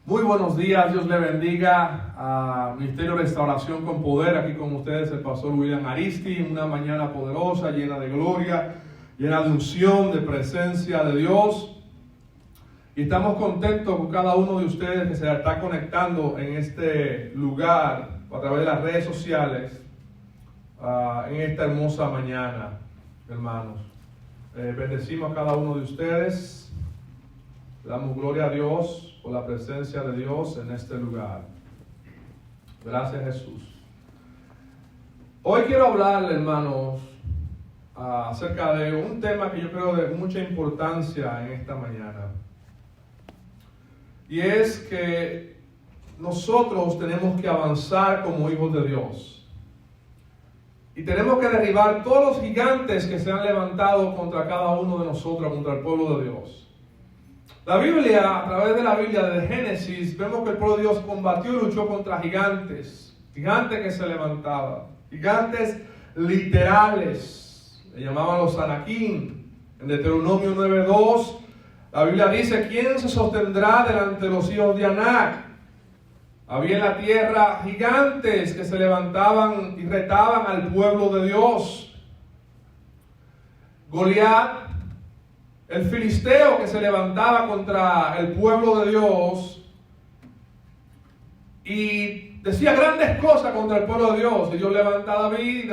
Muy buenos días, Dios le bendiga a Ministerio de Restauración con Poder. Aquí con ustedes el pastor William Aristi, una mañana poderosa, llena de gloria, llena de unción, de presencia de Dios. Y estamos contentos con cada uno de ustedes que se está conectando en este lugar a través de las redes sociales en esta hermosa mañana, hermanos. Bendecimos a cada uno de ustedes. Damos gloria a Dios por la presencia de Dios en este lugar. Gracias, Jesús. Hoy quiero hablarle, hermanos, acerca de un tema que yo creo de mucha importancia en esta mañana. Y es que nosotros tenemos que avanzar como hijos de Dios. Y tenemos que derribar todos los gigantes que se han levantado contra cada uno de nosotros, contra el pueblo de Dios. La Biblia, a través de la Biblia de Génesis, vemos que el pueblo de Dios combatió y luchó contra gigantes. Gigantes que se levantaban. Gigantes literales. Le llamaban los Anakim. En Deuteronomio 9:2, la Biblia dice: ¿quién se sostendrá delante de los hijos de Anac? Había en la tierra gigantes que se levantaban y retaban al pueblo de Dios. Goliat, el filisteo que se levantaba contra el pueblo de Dios y decía grandes cosas contra el pueblo de Dios. Y Dios levanta a David,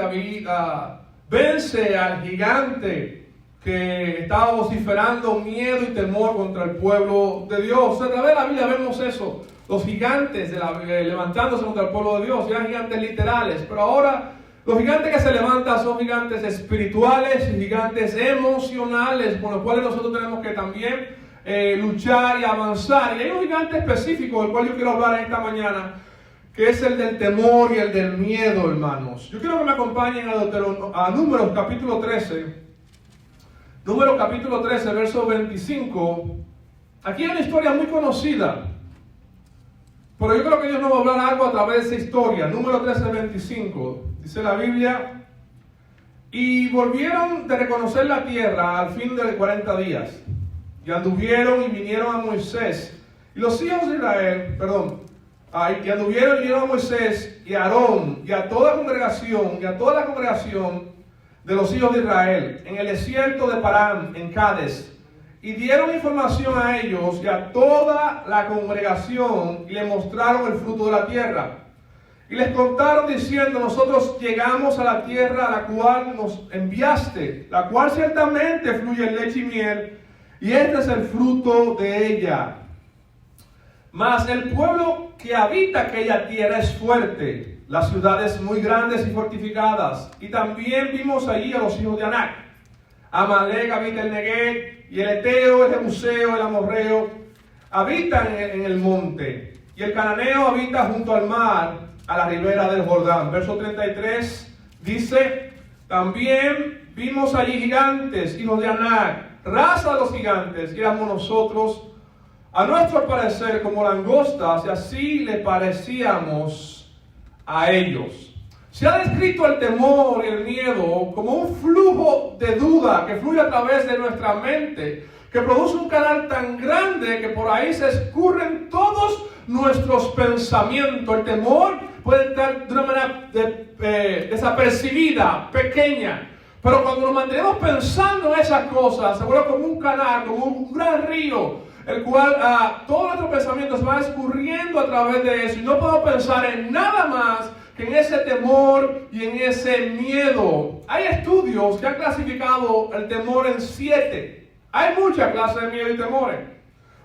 vence al gigante que estaba vociferando miedo y temor contra el pueblo de Dios. A través de la Biblia vemos eso, los gigantes levantándose contra el pueblo de Dios, eran gigantes literales, pero ahora los gigantes que se levantan son gigantes espirituales y gigantes emocionales, con los cuales nosotros tenemos que también luchar y avanzar. Y hay un gigante específico del cual yo quiero hablar esta mañana, que es el del temor y el del miedo, hermanos. Yo quiero que me acompañen a Números capítulo 13. Números capítulo 13, verso 25. Aquí hay una historia muy conocida, pero yo creo que Dios nos va a hablar algo a través de esa historia. Número 13, 25. Dice la Biblia: y volvieron de reconocer la tierra al fin de 40 días. Y anduvieron y vinieron a Moisés. Y los hijos de Israel, y anduvieron y vinieron a Moisés y a Aarón y a toda la congregación de los hijos de Israel en el desierto de Parán, en Cades. Y dieron información a ellos y a toda la congregación y le mostraron el fruto de la tierra. Y les contaron diciendo: nosotros llegamos a la tierra a la cual nos enviaste, la cual ciertamente fluye leche y miel, y este es el fruto de ella. Mas el pueblo que habita aquella tierra es fuerte, las ciudades muy grandes y fortificadas. Y también vimos allí a los hijos de Anac. Amalek habita el Negev, y el Eteo, el Jebuseo, el Amorreo habitan en el monte, y el Cananeo habita junto al mar, a la ribera del Jordán. Verso 33 dice: también vimos allí gigantes, hijos de Anac, raza de los gigantes, y éramos nosotros, a nuestro parecer, como langostas, y así le parecíamos a ellos. Se ha descrito el temor y el miedo como un flujo de duda que fluye a través de nuestra mente, que produce un canal tan grande que por ahí se escurren todos nuestros pensamientos. El temor puede estar de una manera desapercibida, pequeña, pero cuando nos mantenemos pensando en esas cosas, se vuelve como un canal, como un gran río, el cual todos nuestros pensamientos se van escurriendo a través de eso, y no podemos pensar en nada más que en ese temor y en ese miedo. Hay estudios que han clasificado el temor en 7. Hay muchas clases de miedo y temores.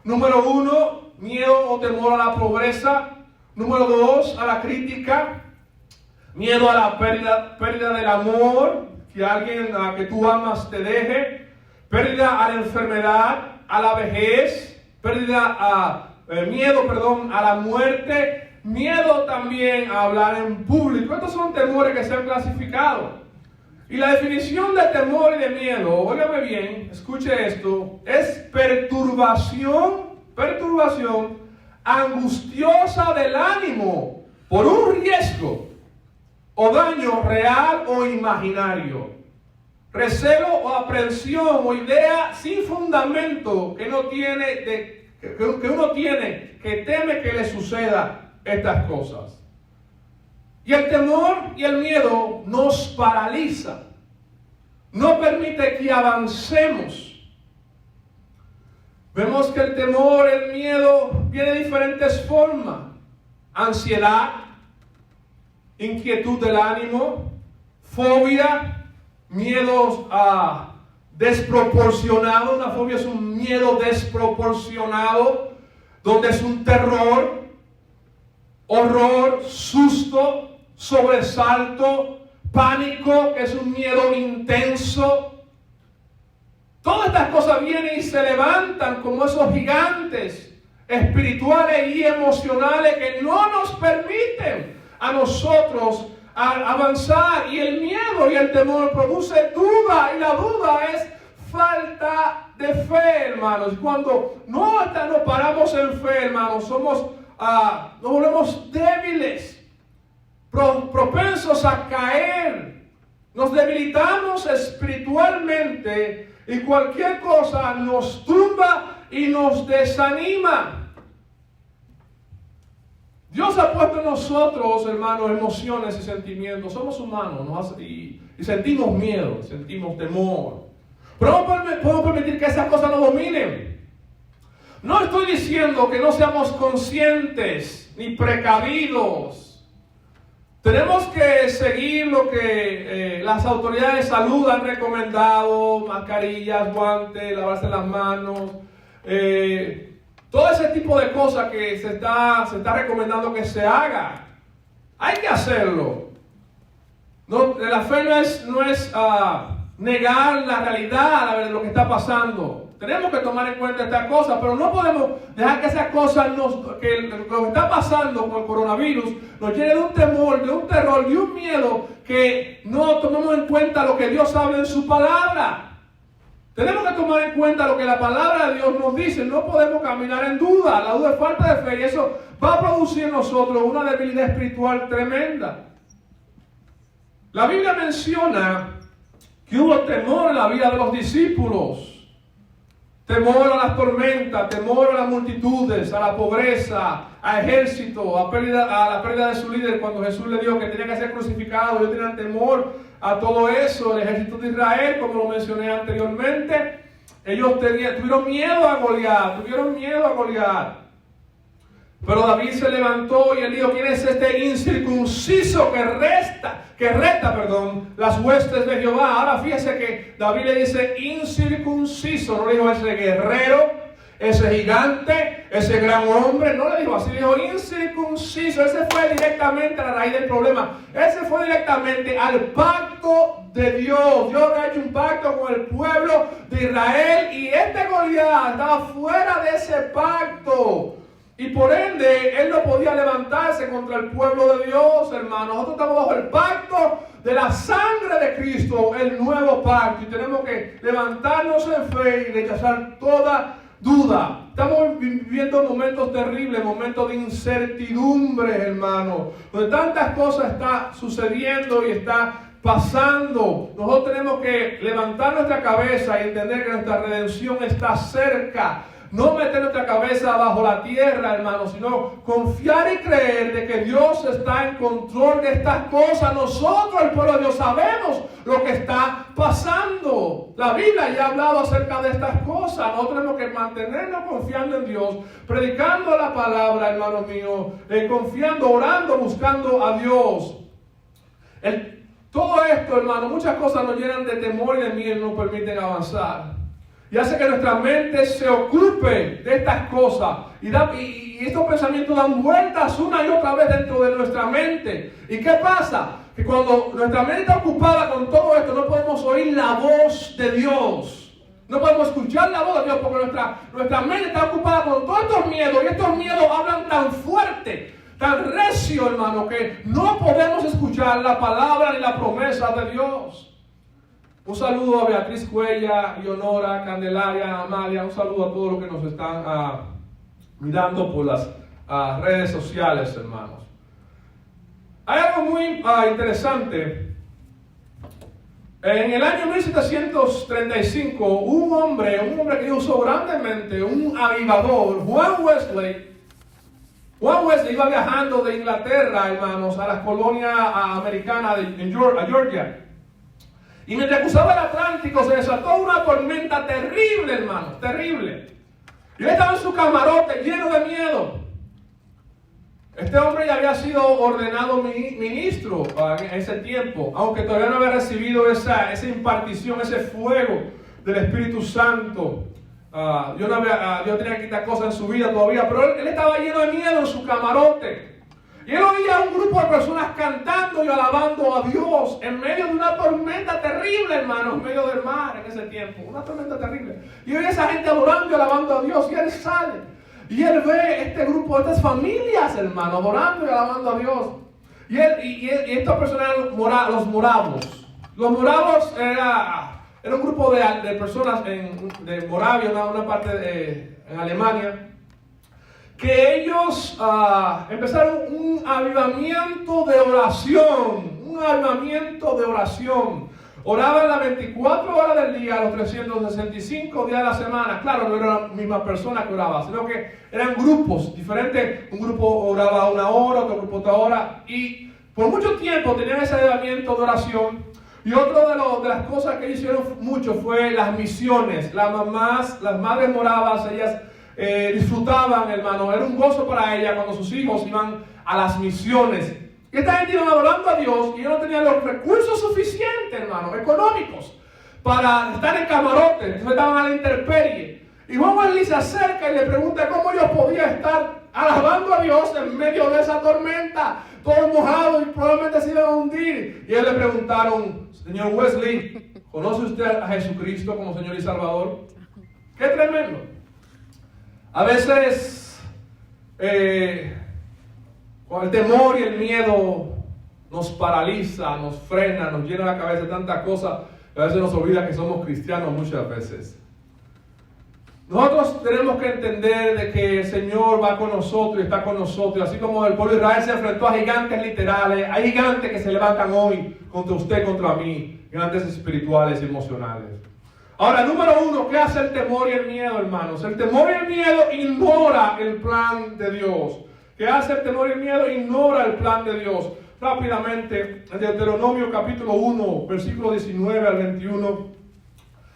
Número 1, miedo o temor a la pobreza. Número 2, a la crítica. Miedo a la pérdida del amor, que alguien que tú amas te deje. Pérdida a la enfermedad, a la vejez. Miedo a la muerte. Miedo también a hablar en público. Estos son temores que se han clasificado. Y la definición de temor y de miedo, óigame bien, escuche esto, es perturbación angustiosa del ánimo por un riesgo o daño real o imaginario. Recelo o aprensión o idea sin fundamento que no tiene que uno tiene, que teme que le suceda estas cosas. Y el temor y el miedo nos paraliza, no permite que avancemos. Vemos que el temor, el miedo viene de diferentes formas: ansiedad, inquietud del ánimo, fobia, miedos desproporcionados. Una fobia es un miedo desproporcionado, donde es un terror, horror, susto, sobresalto, pánico, que es un miedo intenso. Todas estas cosas vienen y se levantan como esos gigantes espirituales y emocionales que no nos permiten a nosotros avanzar. Y el miedo y el temor produce duda, y la duda es falta de fe, hermanos. Cuando no paramos en fe, hermanos, nos volvemos débiles, propensos a caer, nos debilitamos espiritualmente, y cualquier cosa nos tumba y nos desanima. Dios ha puesto en nosotros, hermanos, emociones y sentimientos. Somos humanos, y sentimos miedo, sentimos temor. Pero no podemos permitir que esas cosas nos dominen. No estoy diciendo que no seamos conscientes ni precavidos. Tenemos que seguir lo que las autoridades de salud han recomendado: mascarillas, guantes, lavarse las manos, todo ese tipo de cosas que se está recomendando que se haga. Hay que hacerlo. La fe no es negar la realidad de lo que está pasando. Tenemos que tomar en cuenta estas cosas, pero no podemos dejar que esas cosas, lo que está pasando con el coronavirus, nos llene de un temor, de un terror, de un miedo, que no tomemos en cuenta lo que Dios habla en su palabra. Tenemos que tomar en cuenta lo que la palabra de Dios nos dice. No podemos caminar en duda. La duda es falta de fe, y eso va a producir en nosotros una debilidad espiritual tremenda. La Biblia menciona que hubo temor en la vida de los discípulos. Temor a las tormentas, temor a las multitudes, a la pobreza, a ejército, a la pérdida de su líder cuando Jesús le dijo que tenía que ser crucificado. Ellos tenían temor a todo eso. El ejército de Israel, como lo mencioné anteriormente, ellos tuvieron miedo a Goliat. Pero David se levantó y él dijo: ¿quién es este incircunciso que reta las huestes de Jehová? Ahora fíjese que David le dice incircunciso, no le dijo ese guerrero, ese gigante, ese gran hombre, no le dijo así, le dijo incircunciso. Ese fue directamente a la raíz del problema. Ese fue directamente al pacto de Dios. Dios había hecho un pacto con el pueblo de Israel, y este Goliat estaba fuera de ese pacto. Y por ende, él no podía levantarse contra el pueblo de Dios, hermano. Nosotros estamos bajo el pacto de la sangre de Cristo, el nuevo pacto. Y tenemos que levantarnos en fe y rechazar toda duda. Estamos viviendo momentos terribles, momentos de incertidumbre, hermano, donde tantas cosas están sucediendo y está pasando. Nosotros tenemos que levantar nuestra cabeza y entender que nuestra redención está cerca. No meter nuestra cabeza bajo la tierra, hermano, sino confiar y creer de que Dios está en control de estas cosas. Nosotros, el pueblo de Dios, sabemos lo que está pasando. La Biblia ya ha hablado acerca de estas cosas. Nosotros tenemos que mantenernos confiando en Dios, predicando la palabra, hermano mío, confiando, orando, buscando a Dios. Todo esto, hermano, muchas cosas nos llenan de temor y de miedo y no nos permiten avanzar. Y hace que nuestra mente se ocupe de estas cosas. Y estos pensamientos dan vueltas una y otra vez dentro de nuestra mente. ¿Y qué pasa? Que cuando nuestra mente está ocupada con todo esto, no podemos oír la voz de Dios. No podemos escuchar la voz de Dios porque nuestra mente está ocupada con todos estos miedos. Y estos miedos hablan tan fuerte, tan recio, hermano, que no podemos escuchar la palabra ni la promesa de Dios. Un saludo a Beatriz Cuella, Leonora, Candelaria, Amalia. Un saludo a todos los que nos están mirando por las redes sociales, hermanos. Hay algo muy interesante En el año 1735, un hombre que usó grandemente, un avivador, Juan Wesley iba viajando de Inglaterra, hermanos, a las colonias americanas a Georgia. Y mientras cruzaba el Atlántico se desató una tormenta terrible, hermano, terrible. Y él estaba en su camarote lleno de miedo. Este hombre ya había sido ordenado ministro en ese tiempo, aunque todavía no había recibido esa impartición, ese fuego del Espíritu Santo. Dios tenía que quitar cosas en su vida todavía, pero él estaba lleno de miedo en su camarote. Y él oía a un grupo de personas cantando y alabando a Dios en medio de una tormenta terrible, hermano, en medio del mar en ese tiempo, una tormenta terrible. Y oía a esa gente adorando y alabando a Dios, y él sale. Y él ve este grupo, estas familias, hermano, adorando y alabando a Dios. Y estas personas eran los moravos. Los moravos era un grupo de personas de Moravia, una parte en Alemania, que ellos empezaron un avivamiento de oración. Oraban las 24 horas del día, los 365 días de la semana. Claro, no era la misma persona que oraba, sino que eran grupos diferentes. Un grupo oraba 1 hora, otro grupo otra hora. Y por mucho tiempo tenían ese avivamiento de oración. Y otra de las cosas que hicieron mucho fue las misiones. Las madres moravas, ellas disfrutaban, hermano. Era un gozo para ellas cuando sus hijos iban a las misiones. Y esta gente iba adorando a Dios y ellos no tenían los recursos suficientes, hermano, económicos, para estar en camarote. Entonces estaban a la intemperie. Y Juan Wesley se acerca y le pregunta cómo ellos podían estar alabando a Dios en medio de esa tormenta, todos mojados y probablemente se iban a hundir. Y ellos le preguntaron: señor Wesley, ¿conoce usted a Jesucristo como Señor y Salvador? ¡Qué tremendo! A veces el temor y el miedo nos paraliza, nos frena, nos llena la cabeza de tantas cosas, y a veces nos olvida que somos cristianos muchas veces. Nosotros tenemos que entender de que el Señor va con nosotros y está con nosotros. Así como el pueblo de Israel se enfrentó a gigantes literales, hay gigantes que se levantan hoy contra usted, contra mí, gigantes espirituales y emocionales. Ahora, número 1, ¿qué hace el temor y el miedo, hermanos? El temor y el miedo ignora el plan de Dios. ¿Qué hace el temor y el miedo? Ignora el plan de Dios. Rápidamente, en Deuteronomio capítulo 1, versículo 19 al 21,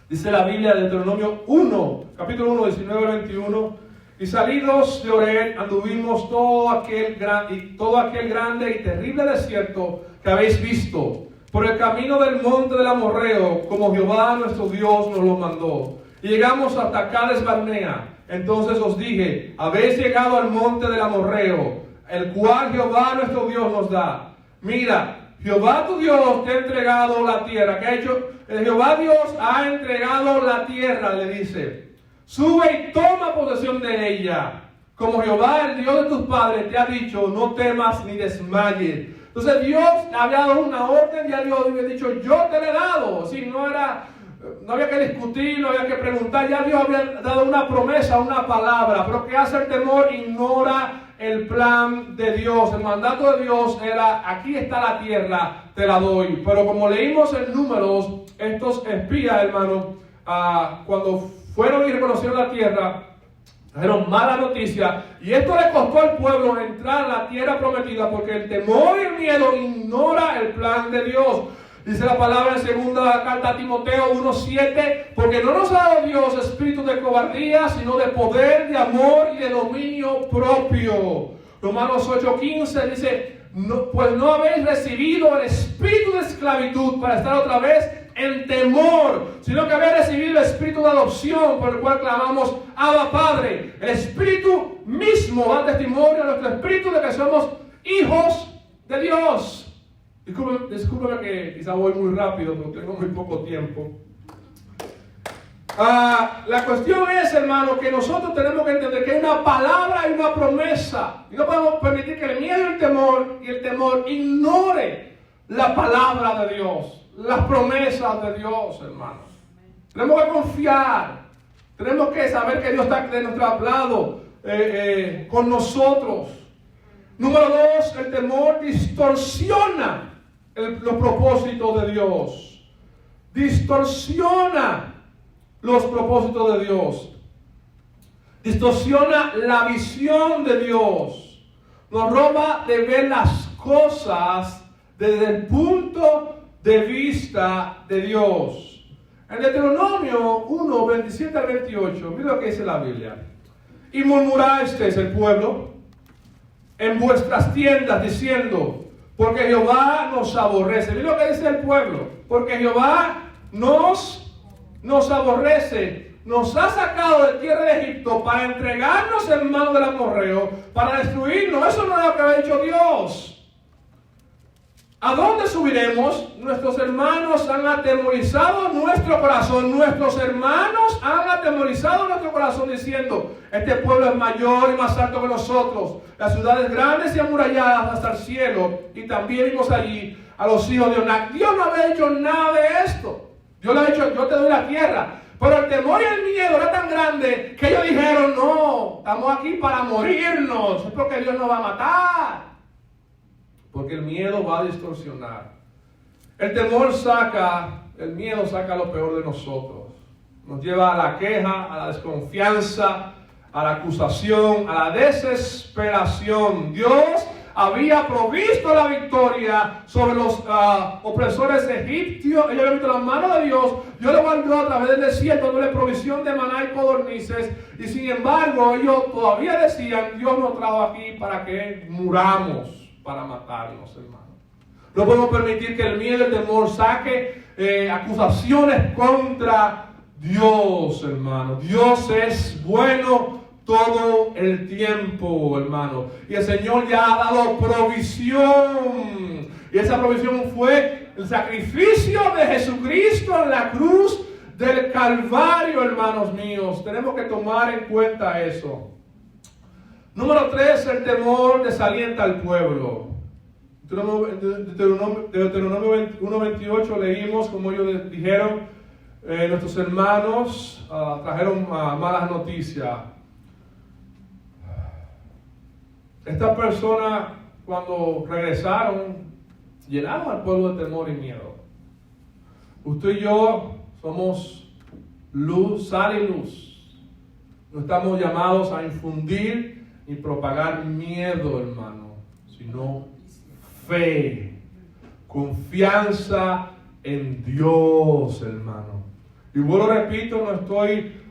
dice la Biblia, Deuteronomio 1, capítulo 1, 19 al 21, y salidos de Oreb anduvimos todo aquel grande y terrible desierto que habéis visto, por el camino del monte del Amorreo, como Jehová nuestro Dios nos lo mandó. Y llegamos hasta Cades Barnea. Entonces os dije: habéis llegado al monte del Amorreo, el cual Jehová nuestro Dios nos da. Mira, Jehová tu Dios te ha entregado la tierra. ¿Qué ha hecho? Jehová Dios ha entregado la tierra, le dice. Sube y toma posesión de ella. Como Jehová, el Dios de tus padres, te ha dicho: no temas ni desmayes. Entonces Dios había dado una orden, ya Dios había dicho: yo te la he dado. Sí, no había que discutir, no había que preguntar, ya Dios había dado una promesa, una palabra. Pero ¿qué hace el temor? Ignora el plan de Dios. El mandato de Dios era: aquí está la tierra, te la doy. Pero como leímos en Números, estos espías, hermanos, cuando fueron y reconocieron la tierra, trajeron mala noticia, y esto le costó al pueblo entrar a la tierra prometida, porque el temor y el miedo ignora el plan de Dios. Dice la palabra en segunda carta a Timoteo 1:7, porque no nos ha dado Dios espíritu de cobardía, sino de poder, de amor y de dominio propio. Romanos 8:15 dice: pues no habéis recibido el espíritu de esclavitud para estar otra vez en temor, sino que habéis recibido el espíritu de adopción, por el cual clamamos: Abba Padre. El espíritu mismo da testimonio a nuestro espíritu de que somos hijos de Dios. Discúlpeme que quizá voy muy rápido, pero tengo muy poco tiempo. La cuestión es, hermano, que nosotros tenemos que entender que hay una palabra y una promesa. Y no podemos permitir que el miedo y el temor ignore la palabra de Dios, las promesas de Dios, hermanos. Tenemos que confiar. Tenemos que saber que Dios está de nuestro lado, con nosotros. Número 2, el temor distorsiona los propósitos de Dios. distorsiona los propósitos de Dios, distorsiona la visión de Dios, nos roba de ver las cosas desde el punto de vista de Dios. En Deuteronomio 1, 27 al 28, mira lo que dice la Biblia. Y murmurasteis el pueblo en vuestras tiendas diciendo, porque Jehová nos aborrece. Mira lo que dice el pueblo, porque Jehová nos aborrece, nos ha sacado de tierra de Egipto para entregarnos en manos del amorreo, para destruirnos. Eso no es lo que había dicho Dios. ¿A dónde subiremos? Nuestros hermanos han atemorizado nuestro corazón. Nuestros hermanos han atemorizado nuestro corazón diciendo, este pueblo es mayor y más alto que nosotros. Las ciudades grandes y amuralladas hasta el cielo. Y también vimos allí a los hijos de Onac. Dios no había hecho nada de esto. Dios le ha dicho, yo te doy la tierra. Pero el temor y el miedo era tan grande que ellos dijeron, no, estamos aquí para morirnos. Es porque Dios nos va a matar. Porque el miedo va a distorsionar. El miedo saca lo peor de nosotros. Nos lleva a la queja, a la desconfianza, a la acusación, a la desesperación. Dios había provisto la victoria sobre los opresores egipcios. Ellos habían visto la mano de Dios. Dios los guardó a través del desierto, dándole provisión de maná y codornices. Y sin embargo, ellos todavía decían, Dios nos trajo aquí para que muramos, para matarnos, hermano. No podemos permitir que el miedo y el temor saque acusaciones contra Dios, hermano. Dios es bueno todo el tiempo, hermano. Y el Señor ya ha dado provisión. Y esa provisión fue el sacrificio de Jesucristo en la cruz del Calvario, hermanos míos. Tenemos que tomar en cuenta eso. Número 3, el temor desalienta al pueblo. Deuteronomio 1:28 leímos, como ellos dijeron, nuestros hermanos trajeron malas noticias. Estas personas, cuando regresaron, llenaron al pueblo de temor y miedo. Usted y yo somos luz, sal y luz. No estamos llamados a infundir ni propagar miedo, hermano, sino fe, confianza en Dios, hermano. Y vuelvo, repito, no estoy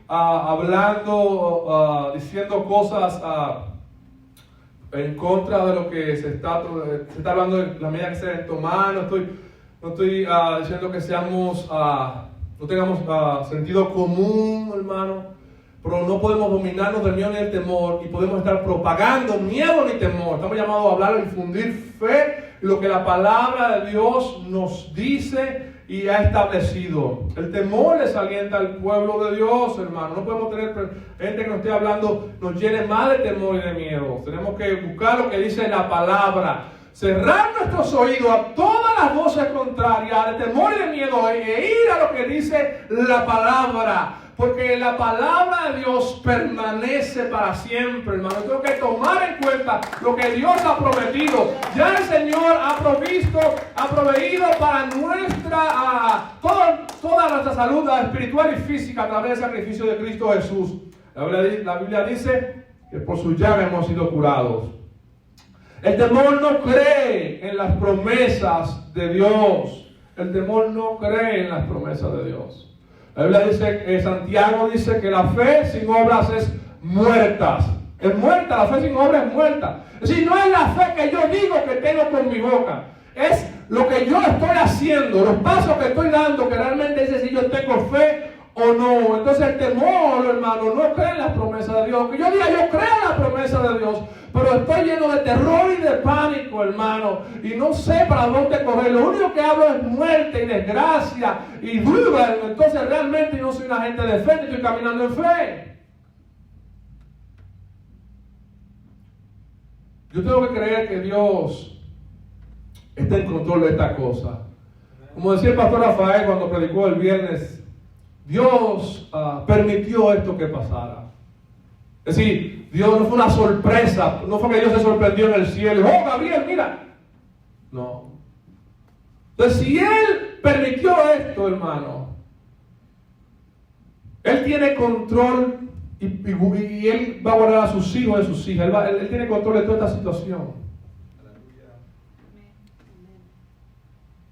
diciendo cosas en contra de lo que se está hablando de la medida que se deben tomar. No estoy diciendo que no tengamos sentido común, hermano. Pero no podemos dominarnos del miedo ni del temor y podemos estar propagando miedo ni temor. Estamos llamados a hablar, a infundir fe en lo que la palabra de Dios nos dice y ha establecido. El temor desalienta al pueblo de Dios, hermano. No podemos tener gente que nos esté hablando, nos llene más de temor y de miedo. Tenemos que buscar lo que dice la palabra. Cerrar nuestros oídos a todas las voces contrarias, de temor y de miedo, e ir a lo que dice la palabra. Porque la palabra de Dios permanece para siempre, hermano. Tengo que tomar en cuenta lo que Dios ha prometido. Ya el Señor ha proveído para toda nuestra salud espiritual y física a través del sacrificio de Cristo Jesús. La Biblia dice que por su llaga hemos sido curados. El temor no cree en las promesas de Dios. El temor no cree en las promesas de Dios. La Biblia dice, Santiago dice que la fe sin obras es muerta. Es muerta, la fe sin obras es muerta. Es decir, no es la fe que yo digo que tengo con mi boca. Es lo que yo estoy haciendo, los pasos que estoy dando, que realmente dice si yo tengo fe o no. Entonces el temor, hermano, no cree en las promesas de Dios. Que yo diga, yo creo en las promesas de Dios, pero estoy lleno de terror y de pánico, hermano, y no sé para dónde correr. Lo único que hablo es muerte y desgracia y duda. Entonces realmente yo no soy una gente de fe, ni estoy caminando en fe. Yo tengo que creer que Dios está en control de esta cosa. Como decía el pastor Rafael cuando predicó el viernes, Dios permitió esto que pasara. Es decir, Dios no fue una sorpresa, no fue que Dios se sorprendió en el cielo. ¡Oh, Gabriel, mira! No. Entonces, si Él permitió esto, hermano, Él tiene control y Él va a guardar a sus hijos de sus hijas. Él tiene control de toda esta situación.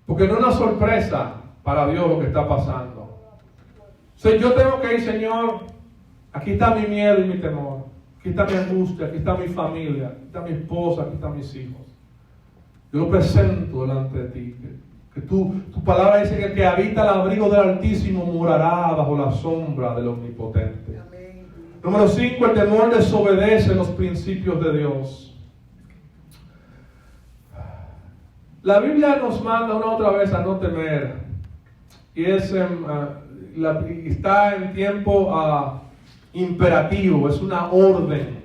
Porque no es una sorpresa para Dios lo que está pasando. O sea, yo tengo que ir, Señor, aquí está mi miedo y mi temor. Aquí está mi angustia, aquí está mi familia, aquí está mi esposa, aquí están mis hijos. Yo lo presento delante de ti. Que tu palabra dice que el que habita el abrigo del Altísimo morará bajo la sombra del Omnipotente. Amén. Número 5, el temor desobedece los principios de Dios. La Biblia nos manda una otra vez a no temer. Y está en tiempo imperativo, es una orden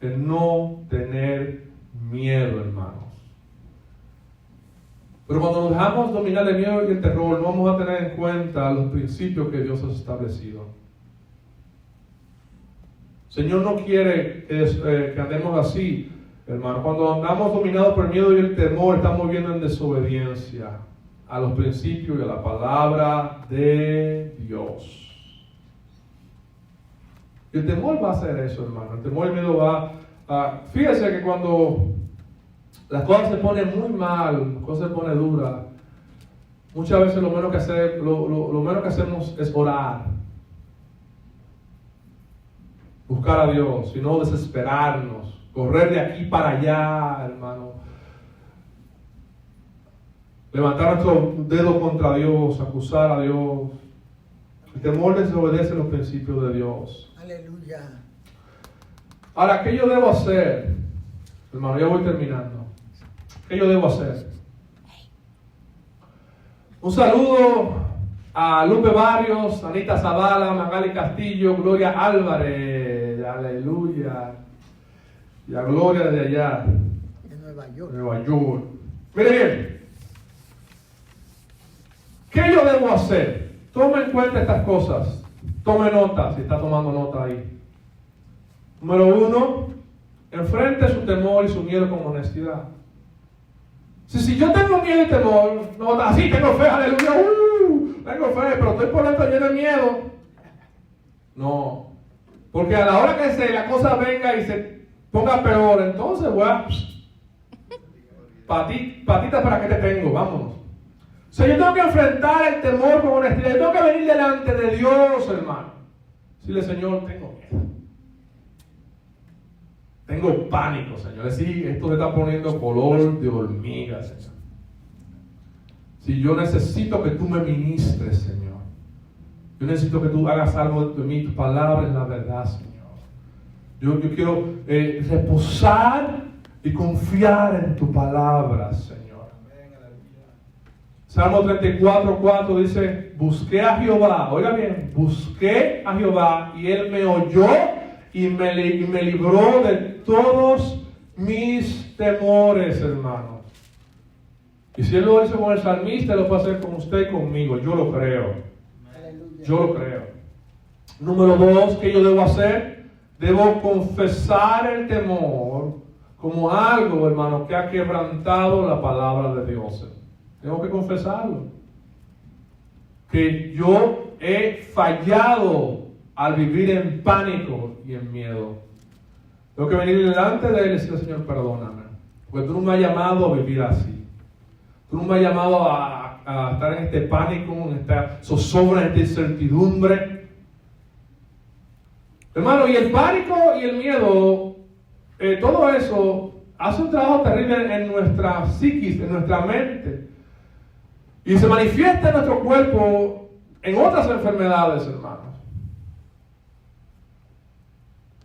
de no tener miedo, hermanos. Pero cuando nos dejamos dominar el miedo y el terror, no vamos a tener en cuenta los principios que Dios ha establecido. El Señor no quiere que andemos así, hermano. Cuando andamos dominados por el miedo y el temor, estamos viviendo en desobediencia a los principios y a la palabra de Dios. Y el temor va a hacer eso, hermano. El temor y el miedo va a... Fíjense que cuando las cosas se ponen muy mal, las cosas se ponen duras, muchas veces lo menos que hacemos es orar. Buscar a Dios, y no desesperarnos. Correr de aquí para allá, hermano. Levantar nuestro dedo contra Dios, acusar a Dios. El temor desobedece los principios de Dios. Aleluya. Ahora, ¿qué yo debo hacer? Hermano, ya voy terminando. ¿Qué yo debo hacer? Un saludo a Lupe Barrios, Anita Zavala, Magali Castillo, Gloria Álvarez, aleluya. Y a Gloria de allá. De Nueva York. Nueva York. Mire bien. ¿Qué yo debo hacer? Tome en cuenta estas cosas. Tome nota, si está tomando nota ahí. Número 1, enfrente su temor y su miedo con honestidad. Si yo tengo miedo y temor, no, así tengo fe, aleluya, tengo fe, pero estoy por dentro lleno de miedo. No, porque a la hora que la cosa venga y se ponga peor, entonces voy a patita para que te tengo, vámonos. O sea, yo tengo que enfrentar el temor con honestidad, yo tengo que venir delante de Dios, hermano. Decirle, Señor, tengo miedo. Tengo pánico, Señor. Sí, esto se está poniendo color de hormiga, Señor. Si yo necesito que tú me ministres, Señor. Yo necesito que tú hagas algo de mí. Tu palabra es la verdad, Señor. Yo quiero reposar y confiar en tu palabra, Señor. Salmo 34:4 dice, busqué a Jehová. Oiga bien, busqué a Jehová y Él me oyó y me libró de todos mis temores, hermanos. Y si Él lo hizo con el salmista, Él lo puede hacer con usted y conmigo. Yo lo creo. Aleluya. Yo lo creo. Número 2, ¿qué yo debo hacer? Debo confesar el temor como algo, hermano, que ha quebrantado la palabra de Dios. Tengo que confesarlo. Que yo he fallado al vivir en pánico y en miedo. Tengo que venir delante de Él y decirle, Señor, perdóname. Porque tú no me has llamado a vivir así. Tú no me has llamado a estar en este pánico, en esta zozobra, en esta incertidumbre. Hermano, y el pánico y el miedo, todo eso hace un trabajo terrible en nuestra psiquis, en nuestra mente. Y se manifiesta en nuestro cuerpo en otras enfermedades, hermanos.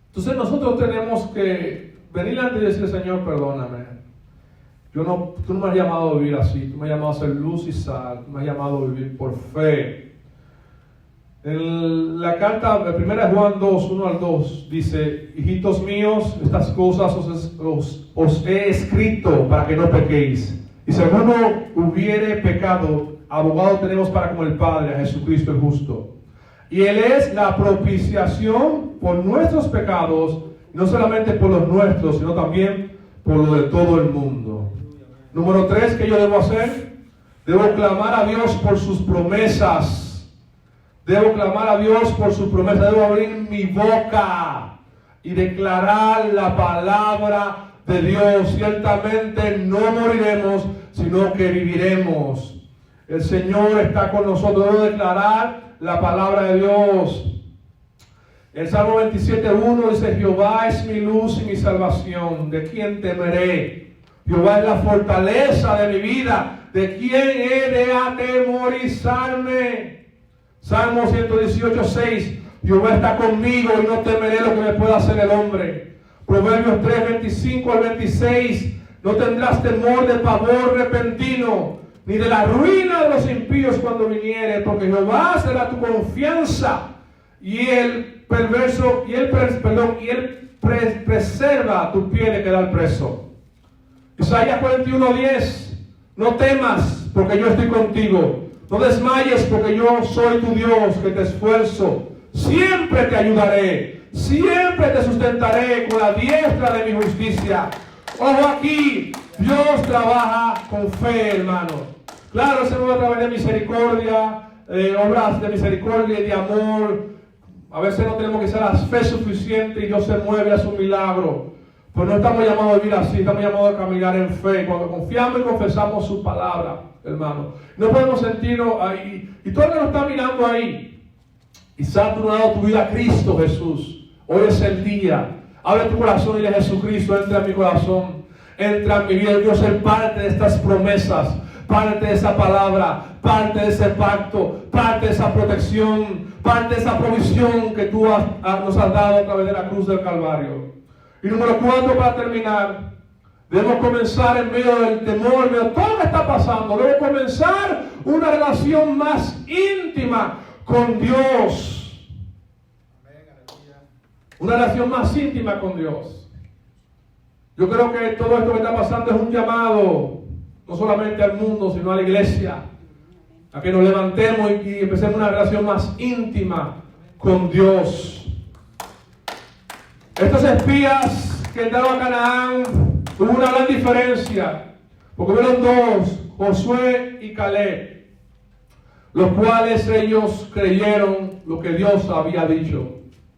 Entonces nosotros tenemos que venir ante y decir, Señor, perdóname. Tú no me has llamado a vivir así. Tú me has llamado a ser luz y sal. Tú me has llamado a vivir por fe. En la carta, la primera de Juan 2, 1 al 2, dice, hijitos míos, estas cosas os he escrito para que no pequéis. Y si alguno hubiere pecado, abogado tenemos para con el Padre, a Jesucristo el justo. Y Él es la propiciación por nuestros pecados, no solamente por los nuestros, sino también por lo de todo el mundo. Número 3, ¿qué yo debo hacer? Debo clamar a Dios por sus promesas. Debo clamar a Dios por su promesa. Debo abrir mi boca y declarar la palabra de Dios. Ciertamente no moriremos, sino que viviremos. El Señor está con nosotros. Debo declarar la palabra de Dios. El Salmo 27:1 dice: Jehová es mi luz y mi salvación. ¿De quién temeré? Jehová es la fortaleza de mi vida. ¿De quién he de atemorizarme? Salmo 118:6. Jehová está conmigo y no temeré lo que me pueda hacer el hombre. Proverbios 3:25 al 26. No tendrás temor de pavor repentino, ni de la ruina de los impíos cuando viniere, porque Jehová será tu confianza, y él preserva tu pie de quedar preso. Isaías 41:10. No temas, porque yo estoy contigo. No desmayes, porque yo soy tu Dios, que te esfuerzo. Siempre te ayudaré. Siempre te sustentaré con la diestra de mi justicia. Ojo aquí, Dios trabaja con fe, hermano. Claro, se mueve a través de misericordia, obras de misericordia y de amor. A veces no tenemos que ser la fe suficiente y Dios se mueve a su milagro. Pues no estamos llamados a vivir así, estamos llamados a caminar en fe. Cuando confiamos y confesamos su palabra, hermano. No podemos sentirnos ahí. Y todo el que nos está mirando ahí, quizás tú no has dado tu vida a Cristo Jesús. Hoy es el día. Abre tu corazón y dile: Jesucristo, entra en mi corazón. Entra en mi vida. Yo quiero ser parte de estas promesas, parte de esa palabra, parte de ese pacto, parte de esa protección, parte de esa provisión que tú nos has dado a través de la cruz del Calvario. Y número 4, para terminar, debemos comenzar en medio del temor, en medio de todo lo que está pasando. Debemos comenzar una relación más íntima con Dios. Una relación más íntima con Dios. Yo creo que todo esto que está pasando es un llamado, no solamente al mundo, sino a la iglesia, a que nos levantemos y empecemos una relación más íntima con Dios. Estos espías que entraron a Canaán, hubo una gran diferencia, porque fueron dos, Josué y Caleb, los cuales ellos creyeron lo que Dios había dicho.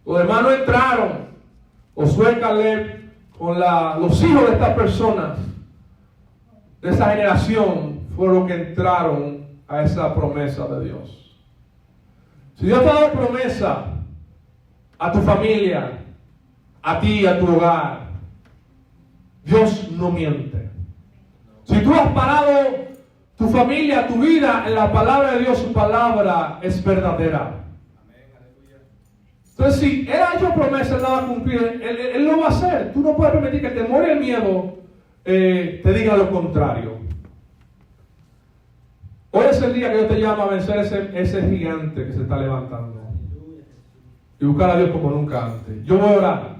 Los demás no entraron. Josué y Caleb, con los hijos de estas personas, de esa generación, fueron los que entraron a esa promesa de Dios. Si Dios te ha dado promesa a tu familia, a ti, a tu hogar, Dios no miente. Si tú has parado tu familia, tu vida en la palabra de Dios, su palabra es verdadera. Entonces, si Él ha hecho promesa, Él la va a cumplir, Él lo va a hacer. Tú no puedes permitir que el temor y el miedo te digan lo contrario. Hoy es el día que Dios te llama a vencer ese gigante que se está levantando y buscar a Dios como nunca antes. Yo voy a orar.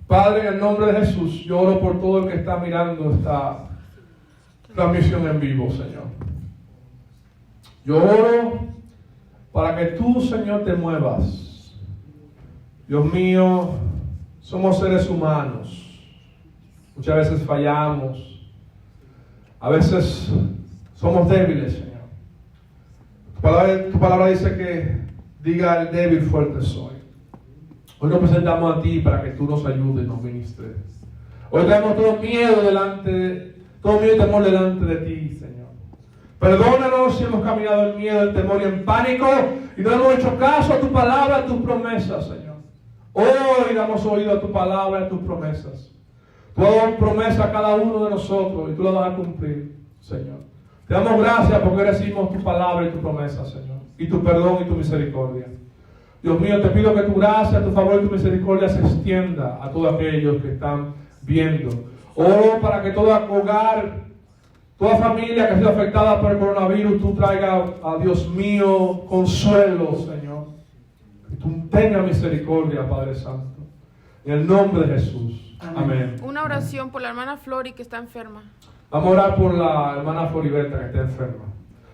Padre, en el nombre de Jesús, yo oro por todo el que está mirando esta transmisión en vivo, Señor. Yo oro para que tú, Señor, te muevas. Dios mío, somos seres humanos. Muchas veces fallamos. A veces somos débiles, Señor. Tu palabra dice que diga el débil, fuerte soy. Hoy nos presentamos a ti para que tú nos ayudes y nos ministres. Hoy traemos todo miedo y temor delante de ti, Señor. Perdónanos si hemos caminado en miedo, en temor y en pánico y no hemos hecho caso a tu palabra, a tus promesas, Señor. Hoy damos oído a tu palabra, a tus promesas. Tú has dado promesa a cada uno de nosotros y tú la vas a cumplir, Señor. Te damos gracias porque recibimos tu palabra y tu promesa, Señor. Y tu perdón y tu misericordia. Dios mío, te pido que tu gracia, tu favor y tu misericordia se extienda a todos aquellos que están viendo. Oro para que todo hogar, toda familia que ha sido afectada por el coronavirus, tú traigas, a Dios mío, consuelo, Señor. Que tú tengas misericordia, Padre Santo. En el nombre de Jesús. Amén. Una oración por la hermana Flori que está enferma. Vamos a orar por la hermana Floriberta que está enferma.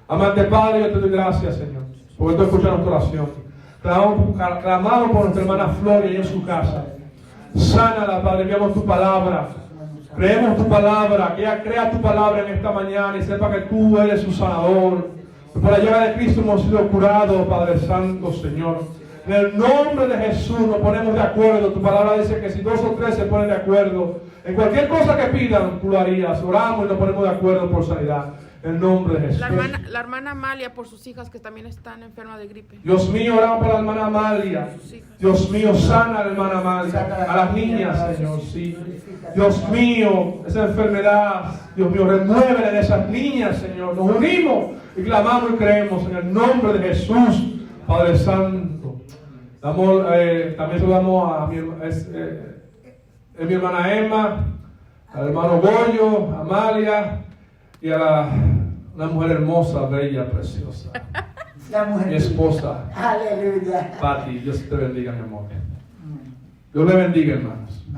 Amante Padre, yo te doy gracias, Señor, porque tú escuchas nuestra oración. Clamamos por nuestra hermana Flori en su casa. Sánala, Padre, enviamos tu palabra. Creemos tu palabra, que ella crea tu palabra en esta mañana y sepa que tú eres su sanador. Por la llaga de Cristo hemos sido curados, Padre Santo, Señor. En el nombre de Jesús nos ponemos de acuerdo. Tu palabra dice que si 2 o 3 se ponen de acuerdo, en cualquier cosa que pidan, tú lo harías. Oramos y nos ponemos de acuerdo por sanidad. En el nombre de Jesús. La hermana Amalia por sus hijas que también están enfermas de gripe. Dios mío, oramos por la hermana Amalia. Dios mío, sana a la hermana Amalia. A las niñas, Señor, sí. Dios mío, esa enfermedad, Dios mío, remuévela de esas niñas, Señor. Nos unimos y clamamos y creemos en el nombre de Jesús, Padre Santo. También saludamos a mi hermana Emma, al hermano Goyo, a Amalia y a una mujer hermosa, bella, preciosa. Mi esposa. Aleluya. Pati, Dios te bendiga, mi amor. Dios le bendiga, hermanos.